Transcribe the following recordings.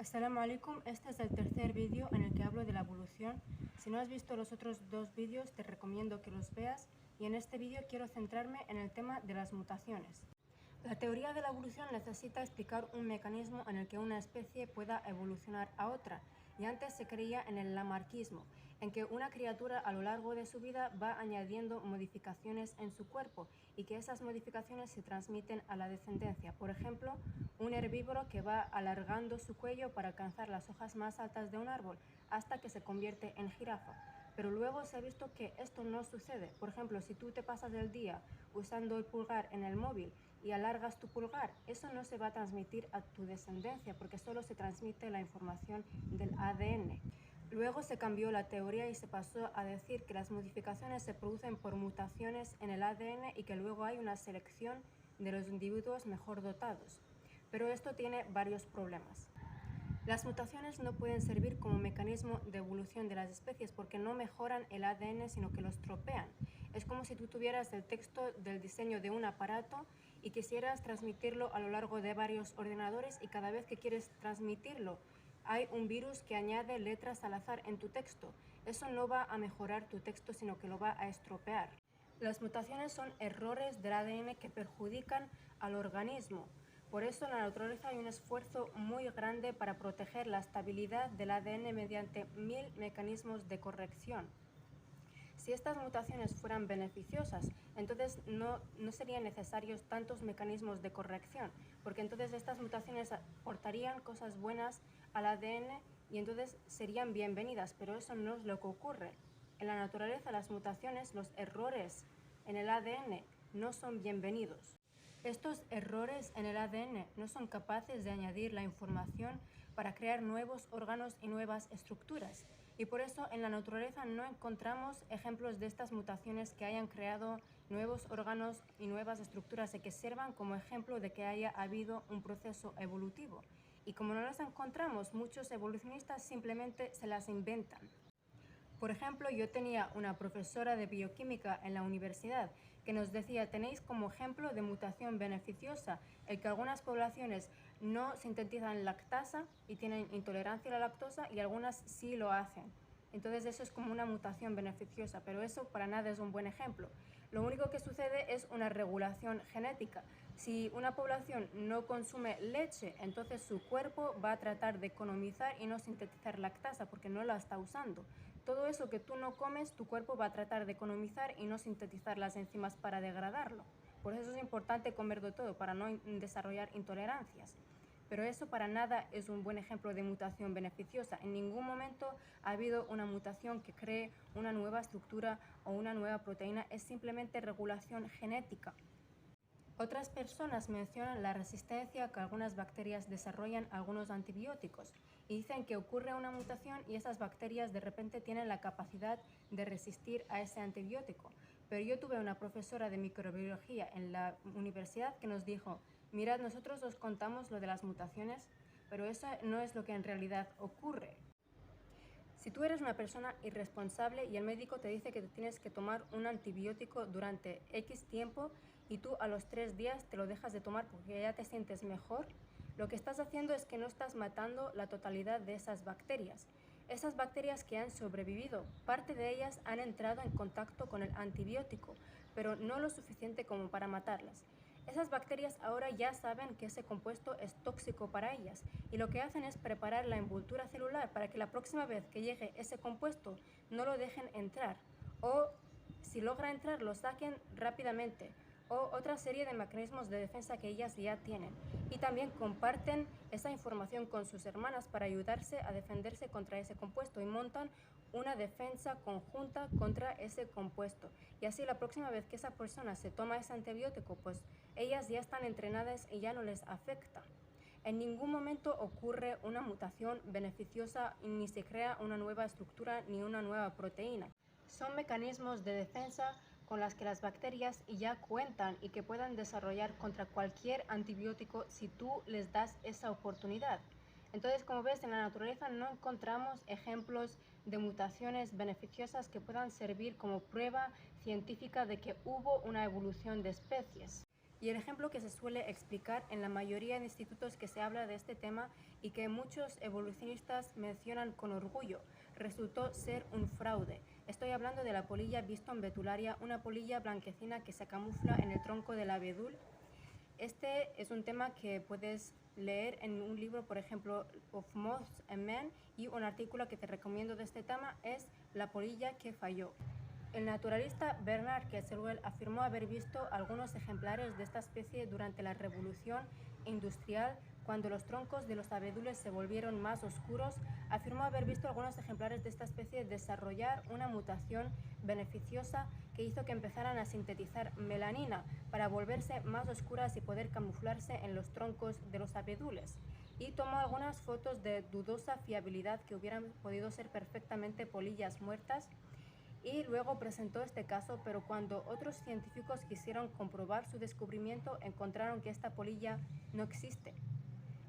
Assalamu alaikum, este es el tercer vídeo en el que hablo de la evolución. Si no has visto los otros dos vídeos te recomiendo que los veas y en este vídeo quiero centrarme en el tema de las mutaciones. La teoría de la evolución necesita explicar un mecanismo en el que una especie pueda evolucionar a otra, y antes se creía en el lamarckismo, en que una criatura a lo largo de su vida va añadiendo modificaciones en su cuerpo y que esas modificaciones se transmiten a la descendencia. Por ejemplo, un herbívoro que va alargando su cuello para alcanzar las hojas más altas de un árbol hasta que se convierte en jirafa. Pero luego se ha visto que esto no sucede. Por ejemplo, si tú te pasas el día usando el pulgar en el móvil y alargas tu pulgar, eso no se va a transmitir a tu descendencia porque solo se transmite la información del ADN. Luego se cambió la teoría y se pasó a decir que las modificaciones se producen por mutaciones en el ADN y que luego hay una selección de los individuos mejor dotados. Pero esto tiene varios problemas. Las mutaciones no pueden servir como mecanismo de evolución de las especies porque no mejoran el ADN, sino que lo estropean. Es como si tú tuvieras el texto del diseño de un aparato y quisieras transmitirlo a lo largo de varios ordenadores y cada vez que quieres transmitirlo hay un virus que añade letras al azar en tu texto. Eso no va a mejorar tu texto, sino que lo va a estropear. Las mutaciones son errores del ADN que perjudican al organismo. Por eso en la naturaleza hay un esfuerzo muy grande para proteger la estabilidad del ADN mediante 1000 mecanismos de corrección. Si estas mutaciones fueran beneficiosas, entonces no serían necesarios tantos mecanismos de corrección, porque entonces estas mutaciones aportarían cosas buenas al ADN y entonces serían bienvenidas, pero eso no es lo que ocurre. En la naturaleza las mutaciones, los errores en el ADN no son bienvenidos. Estos errores en el ADN no son capaces de añadir la información para crear nuevos órganos y nuevas estructuras. Y por eso en la naturaleza no encontramos ejemplos de estas mutaciones que hayan creado nuevos órganos y nuevas estructuras y que sirvan como ejemplo de que haya habido un proceso evolutivo. Y como no las encontramos, muchos evolucionistas simplemente se las inventan. Por ejemplo, yo tenía una profesora de bioquímica en la universidad que nos decía: tenéis como ejemplo de mutación beneficiosa el que algunas poblaciones no sintetizan lactasa y tienen intolerancia a la lactosa y algunas sí lo hacen. Entonces eso es como una mutación beneficiosa, pero eso para nada es un buen ejemplo. Lo único que sucede es una regulación genética. Si una población no consume leche, entonces su cuerpo va a tratar de economizar y no sintetizar lactasa porque no la está usando. Todo eso que tú no comes, tu cuerpo va a tratar de economizar y no sintetizar las enzimas para degradarlo. Por eso es importante comer de todo, para no desarrollar intolerancias. Pero eso para nada es un buen ejemplo de mutación beneficiosa. En ningún momento ha habido una mutación que cree una nueva estructura o una nueva proteína, es simplemente regulación genética. Otras personas mencionan la resistencia que algunas bacterias desarrollan a algunos antibióticos y dicen que ocurre una mutación y esas bacterias de repente tienen la capacidad de resistir a ese antibiótico. Pero yo tuve una profesora de microbiología en la universidad que nos dijo: mirad, nosotros os contamos lo de las mutaciones, pero eso no es lo que en realidad ocurre. Si tú eres una persona irresponsable y el médico te dice que te tienes que tomar un antibiótico durante X tiempo y tú a los 3 días te lo dejas de tomar porque ya te sientes mejor, lo que estás haciendo es que no estás matando la totalidad de esas bacterias. Esas bacterias que han sobrevivido, parte de ellas han entrado en contacto con el antibiótico, pero no lo suficiente como para matarlas. Esas bacterias ahora ya saben que ese compuesto es tóxico para ellas y lo que hacen es preparar la envoltura celular para que la próxima vez que llegue ese compuesto no lo dejen entrar, o si logra entrar lo saquen rápidamente, o otra serie de mecanismos de defensa que ellas ya tienen. Y también comparten esa información con sus hermanas para ayudarse a defenderse contra ese compuesto y montan una defensa conjunta contra ese compuesto. Y así la próxima vez que esa persona se toma ese antibiótico, pues ellas ya están entrenadas y ya no les afecta. En ningún momento ocurre una mutación beneficiosa ni se crea una nueva estructura ni una nueva proteína. Son mecanismos de defensa con las que las bacterias ya cuentan y que puedan desarrollar contra cualquier antibiótico si tú les das esa oportunidad. Entonces, como ves, en la naturaleza no encontramos ejemplos de mutaciones beneficiosas que puedan servir como prueba científica de que hubo una evolución de especies. Y el ejemplo que se suele explicar en la mayoría de institutos que se habla de este tema y que muchos evolucionistas mencionan con orgullo, resultó ser un fraude. Estoy hablando de la polilla Biston betularia, una polilla blanquecina que se camufla en el tronco del abedul. Este es un tema que puedes leer en un libro, por ejemplo, Of Moths and Men, y un artículo que te recomiendo de este tema es La polilla que falló. El naturalista Bernard Ketzelwell afirmó haber visto algunos ejemplares de esta especie durante la Revolución Industrial, cuando los troncos de los abedules se volvieron más oscuros. Afirmó haber visto algunos ejemplares de esta especie desarrollar una mutación beneficiosa que hizo que empezaran a sintetizar melanina para volverse más oscuras y poder camuflarse en los troncos de los abedules. Y tomó algunas fotos de dudosa fiabilidad que hubieran podido ser perfectamente polillas muertas, y luego presentó este caso, pero cuando otros científicos quisieron comprobar su descubrimiento, encontraron que esta polilla no existe.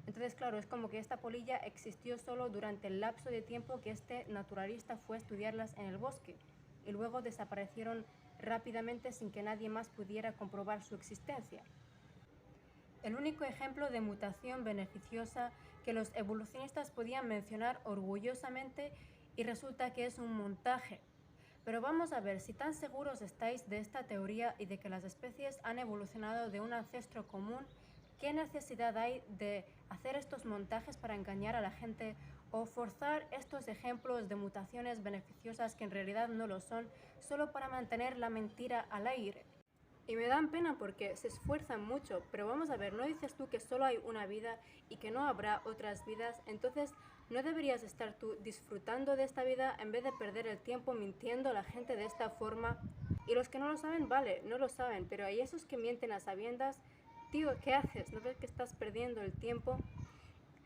Entonces, claro, es como que esta polilla existió solo durante el lapso de tiempo que este naturalista fue a estudiarlas en el bosque, y luego desaparecieron rápidamente sin que nadie más pudiera comprobar su existencia. El único ejemplo de mutación beneficiosa que los evolucionistas podían mencionar orgullosamente, y resulta que es un montaje. Pero vamos a ver si tan seguros estáis de esta teoría y de que las especies han evolucionado de un ancestro común. ¿Qué necesidad hay de hacer estos montajes para engañar a la gente o forzar estos ejemplos de mutaciones beneficiosas que en realidad no lo son, solo para mantener la mentira al aire? Y me dan pena porque se esfuerzan mucho, pero vamos a ver, ¿no dices tú que solo hay una vida y que no habrá otras vidas? Entonces, ¿no deberías estar tú disfrutando de esta vida en vez de perder el tiempo mintiendo a la gente de esta forma? Y los que no lo saben, vale, no lo saben, pero hay esos que mienten a sabiendas. Tío, ¿qué haces? ¿No ves que estás perdiendo el tiempo?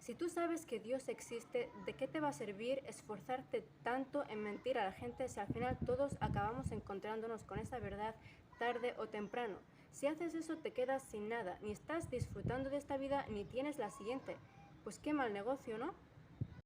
Si tú sabes que Dios existe, ¿de qué te va a servir esforzarte tanto en mentir a la gente si al final todos acabamos encontrándonos con esa verdad tarde o temprano? Si haces eso te quedas sin nada, ni estás disfrutando de esta vida ni tienes la siguiente. Pues qué mal negocio, ¿no?